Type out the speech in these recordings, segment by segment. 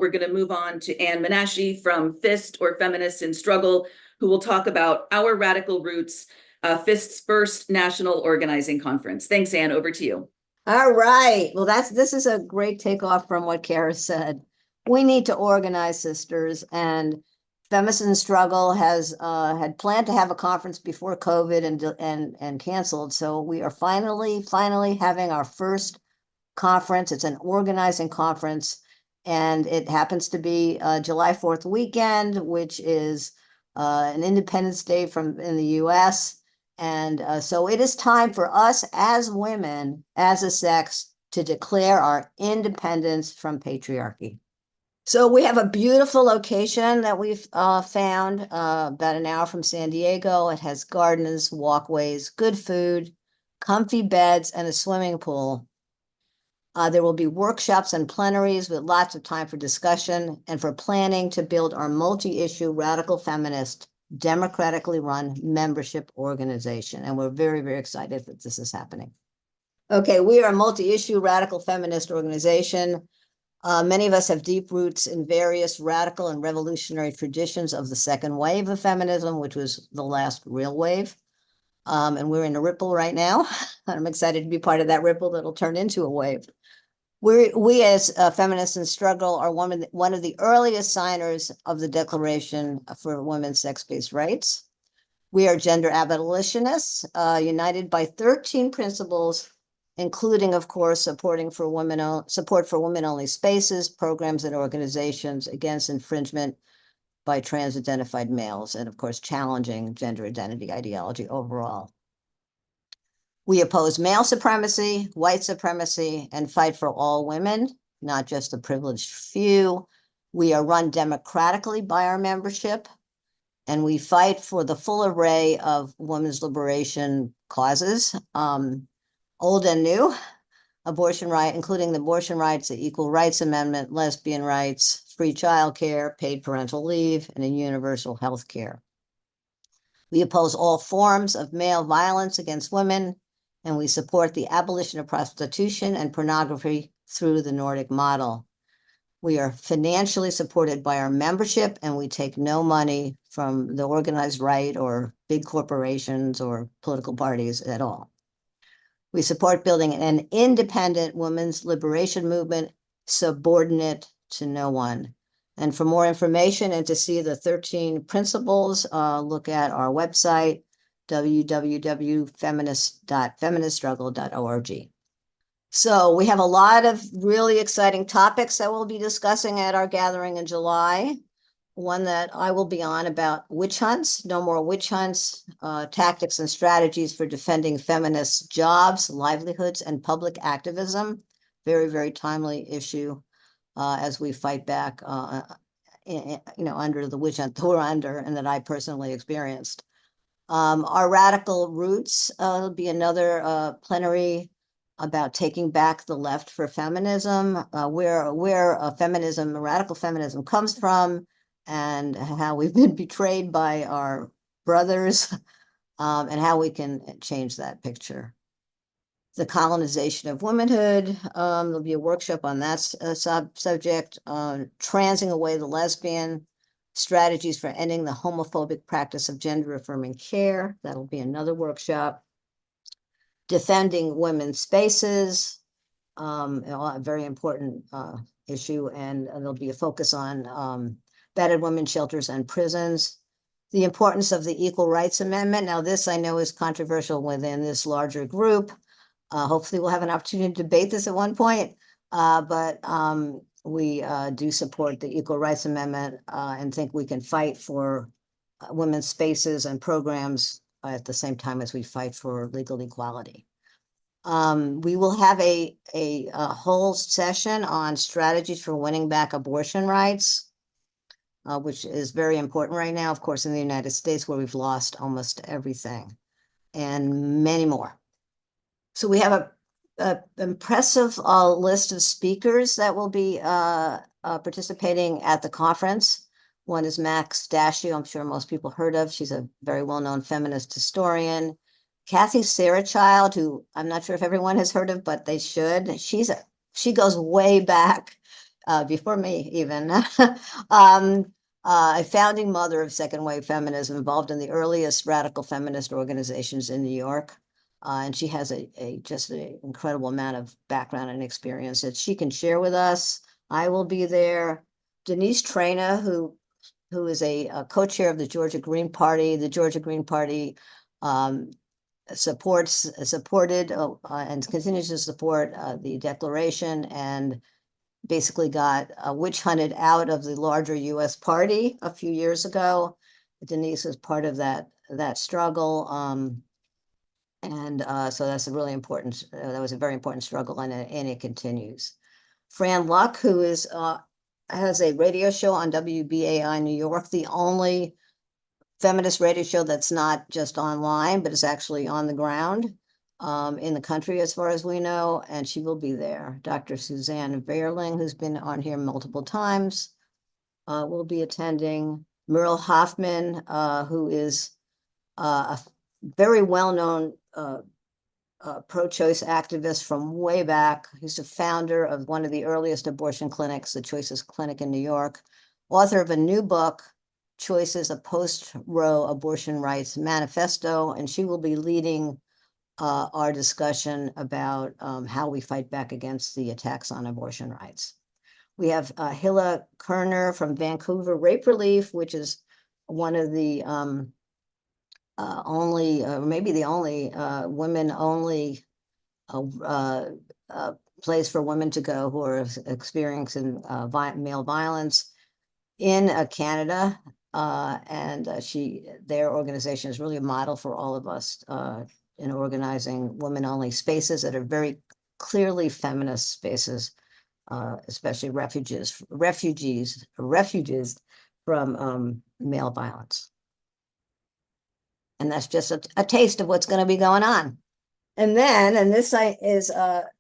We're going to move on to Anne Menasche from FIST, or Feminist in Struggle, who will talk about Our Radical Roots, FIST's first national organizing conference. Thanks, Anne. Over to you. All right. Well, this is a great takeoff from what Kara said. We need to organize, sisters, and Feminist in Struggle has had planned to have a conference before COVID and canceled. So we are finally having our first conference. It's an organizing conference, and it happens to be July 4th weekend, which is an Independence Day in the US. And so it is time for us as women, as a sex, to declare our independence from patriarchy. So we have a beautiful location that we've found about an hour from San Diego. It has gardens, walkways, good food, comfy beds, and a swimming pool. There will be workshops and plenaries with lots of time for discussion and for planning to build our multi-issue radical feminist, democratically run membership organization. And we're very, very excited that this is happening. Okay, we are a multi-issue radical feminist organization. Many of us have deep roots in various radical and revolutionary traditions of the second wave of feminism, which was the last real wave. And we're in a ripple right now. I'm excited to be part of that ripple that'll turn into a wave. We as Feminists in Struggle are one of the earliest signers of the Declaration for Women's Sex-Based Rights. We are gender abolitionists, united by 13 principles, including, of course, support for women-only spaces, programs, and organizations against infringement by trans-identified males, and of course, challenging gender identity ideology overall. We oppose male supremacy, white supremacy, and fight for all women, not just the privileged few. We are run democratically by our membership, and we fight for the full array of women's liberation causes, old and new, abortion right, including the abortion rights, the Equal Rights Amendment, lesbian rights, free childcare, paid parental leave, and a universal health care. We oppose all forms of male violence against women, and we support the abolition of prostitution and pornography through the Nordic model. We are financially supported by our membership, and we take no money from the organized right or big corporations or political parties at all. We support building an independent women's liberation movement, subordinate to no one. And for more information and to see the 13 principles, look at our website, www.feminist.feministstruggle.org. So we have a lot of really exciting topics that we'll be discussing at our gathering in July. One that I will be on about witch hunts, no more witch hunts, tactics and strategies for defending feminist jobs, livelihoods, and public activism. Very, very timely issue as we fight back, under the witch hunt that we're under and that I personally experienced. Our radical roots will be another plenary about taking back the left for feminism, where radical feminism comes from, and how we've been betrayed by our brothers, and how we can change that picture. The colonization of womanhood, there'll be a workshop on that subject, transing away the lesbian, strategies for ending the homophobic practice of gender-affirming care. That'll be another workshop. Defending women's spaces, a very important issue, and there'll be a focus on battered women's shelters and prisons. The importance of the Equal Rights Amendment. Now, this I know is controversial within this larger group. Hopefully we'll have an opportunity to debate this at one point, but we do support the Equal Rights Amendment and think we can fight for women's spaces and programs at the same time as we fight for legal equality. We will have a whole session on strategies for winning back abortion rights, which is very important right now, of course, in the United States, where we've lost almost everything, and many more. So we have an impressive list of speakers that will be participating at the conference. One is Max Dashiell, I'm sure most people heard of. She's a very well-known feminist historian. Kathy Sarachild, who I'm not sure if everyone has heard of, but they should. She goes way back. before me even. A founding mother of second wave feminism, involved in the earliest radical feminist organizations in New York. And she has just an incredible amount of background and experience that she can share with us. I will be there. Denise Traina, who is a co-chair of the Georgia Green Party. The Georgia Green Party supported and continues to support the declaration, and basically got witch hunted out of the larger U.S. party a few years ago. Denise was part of that struggle, and so that's a really important. That was a very important struggle, and it continues. Fran Luck, who is has a radio show on WBAI New York, the only feminist radio show that's not just online, but is actually on the ground in the country, as far as we know, and she will be there. Dr. Suzanne Verling, who's been on here multiple times, will be attending. Merle Hoffman, who is a very well-known pro-choice activist from way back. He's the founder of one of the earliest abortion clinics, the Choices Clinic in New York, author of a new book, Choices, a Post-Roe Abortion Rights Manifesto, and she will be leading our discussion about how we fight back against the attacks on abortion rights. We have Hilla Kerner from Vancouver Rape Relief, which is one of the only, maybe the only women-only place for women to go who are experiencing male violence in Canada. And their organization is really a model for all of us in organizing women-only spaces that are very clearly feminist spaces, especially refugees from male violence. And that's just a taste of what's going to be going on. And this is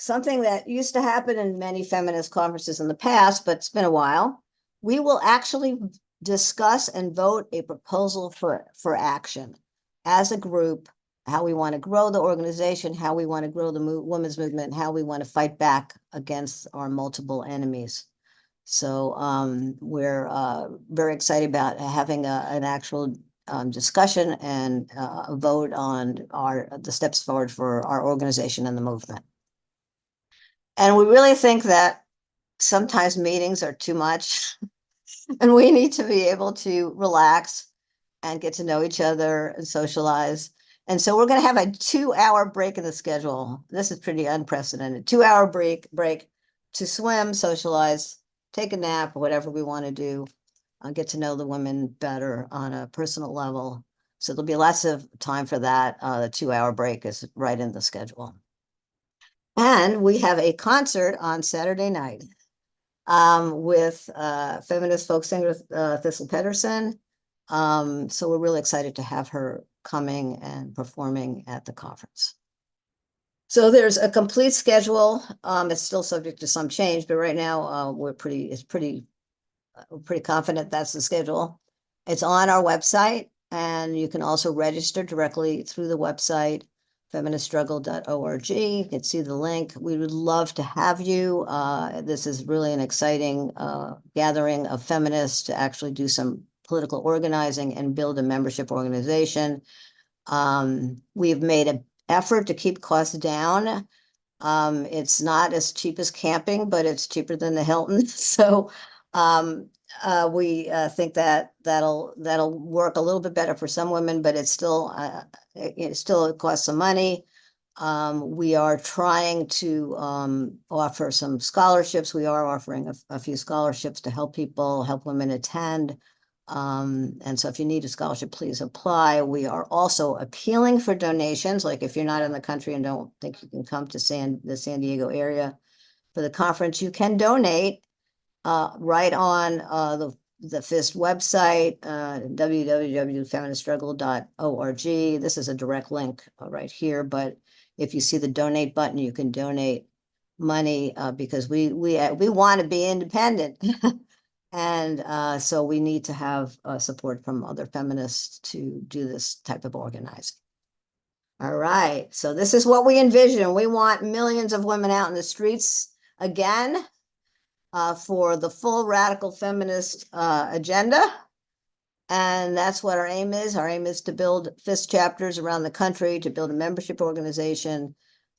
something that used to happen in many feminist conferences in the past, but it's been a while. We will actually discuss and vote a proposal for action as a group, how we want to grow the organization, how we want to grow the women's movement, how we want to fight back against our multiple enemies. So we're very excited about having an actual discussion and a vote on the steps forward for our organization and the movement. And we really think that sometimes meetings are too much and we need to be able to relax and get to know each other and socialize. And so we're going to have a 2-hour break in the schedule. This is pretty unprecedented. 2-hour break to swim, socialize, take a nap, or whatever we want to do. Get to know the women better on a personal level. So there'll be lots of time for that. The 2-hour break is right in the schedule. And we have a concert on Saturday night with feminist folk singer Thistle Pedersen. So we're really excited to have her coming and performing at the conference. So there's a complete schedule. It's still subject to some change, but right now we're pretty confident that's the schedule. It's on our website, and you can also register directly through the website, feministstruggle.org. You can see the link. We would love to have you. This is really an exciting gathering of feminists to actually do some political organizing and build a membership organization. We've made an effort to keep costs down. It's not as cheap as camping, but it's cheaper than the Hilton. So we think that that'll work a little bit better for some women, but it still costs some money. We are trying to offer some scholarships. We are offering a few scholarships to help women attend. And so if you need a scholarship, please apply. We are also appealing for donations. Like if you're not in the country and don't think you can come to the San Diego area for the conference, you can donate right on the FIST website, www.feministstruggle.org. This is a direct link right here, but if you see the donate button, you can donate money because we want to be independent. And so we need to have support from other feminists to do this type of organizing. All right, so this is what we envision. We want millions of women out in the streets again. for the full radical feminist agenda. And that's what our aim is. Our aim is to build FIST chapters around the country, to build a membership organization.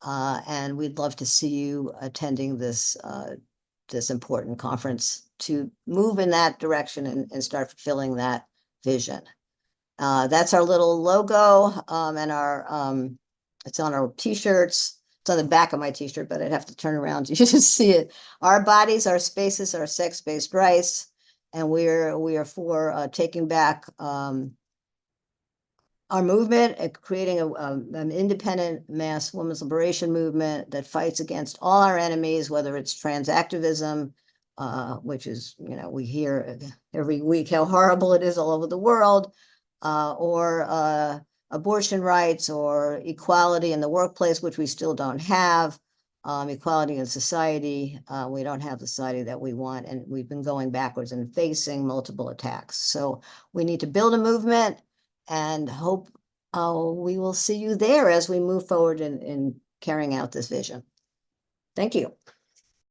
And we'd love to see you attending this important conference to move in that direction and start fulfilling that vision. That's our little logo, and it's on our t-shirts. It's on the back of my t-shirt, but I'd have to turn around to you to see it. Our bodies, our spaces, our sex-based rights, and we are for taking back our movement and creating an independent mass women's liberation movement that fights against all our enemies, whether it's trans activism, which is, we hear every week how horrible it is all over the world, or abortion rights, or equality in the workplace, which we still don't have, equality in society. We don't have the society that we want, and we've been going backwards and facing multiple attacks. So we need to build a movement and hope we will see you there as we move forward in carrying out this vision. Thank you.